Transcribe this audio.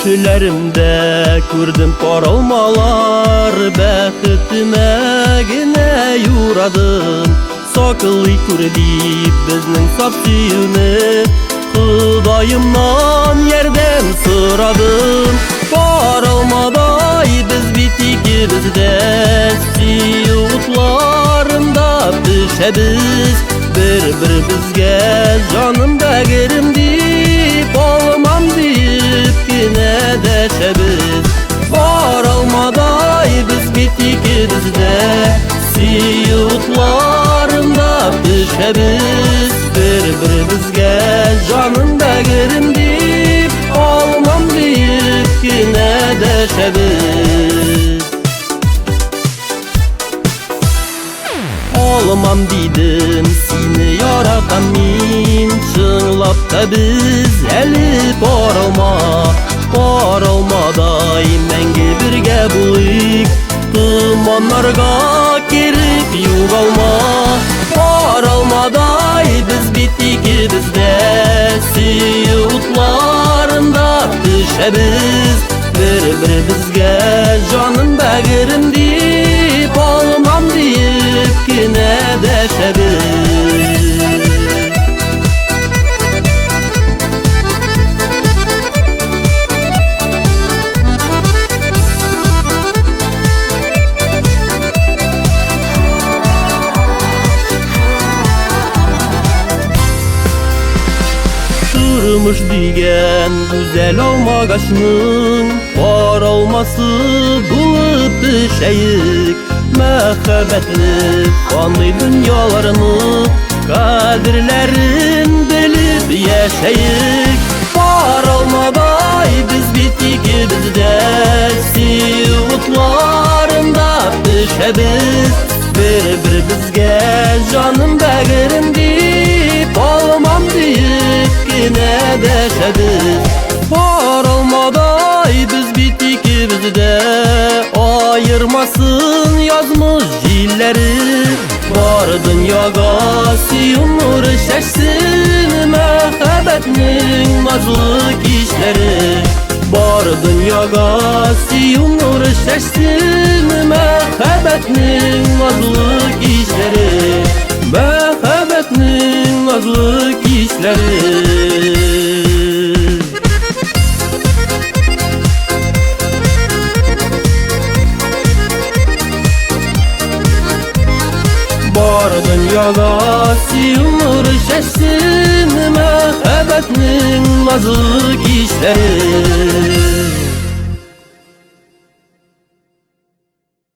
Düşlerimde gördüm paralmalar, Bəxtime gene yuradım. Sakıllı kurulip bizning sapsiyuni, Xudayımdan yerden sıradım. Paralmaday biz bitik bizde, Siyutlarında düşebiz. Bir-birimizge canım bəgirim deyip, Olmam deyip yine deşebiz. Paralmaday biz bitik bizde, Siyutlarında düşebiz. Bir-birimizge canım bəgirim deyip, Olmam deyip yine deşebiz. Olmam dedim seni yaratan min, Çınlap da biz eli paralmaday menge birge bulayık. Tumanlarga girip yuvalma, paralmaday biz bitik bizde, Siyutlarında düşebiz. Bir-birimizge canım bəgirim deyip, Olmam deyip yine deşebiz. Durmuş diyen güzel olmagaçның, Paralması bulup düşeyik. Məxəbətli kanlı dünyalarını, Kadirlerin bilip yaşayık. Paralmaday biz bitik bizde, Siyutlarında düşebiz. Bir-birimizge canım bəgirim deyip, Olmam deyip yine deşebiz. Paralmaday biz bitik bizde, ayırmasın yazmış dilleri. Var dünyaga siyumur şeşsin, Məxəbətning nazlı kişleri. Var dünyaga siyumur şeşsin, Məxəbətning nazlı kişleri. Məxəbətning nazlı kişleri. Var dünyada siyumur şeşsin, Məxəbətning nazlı kişleri.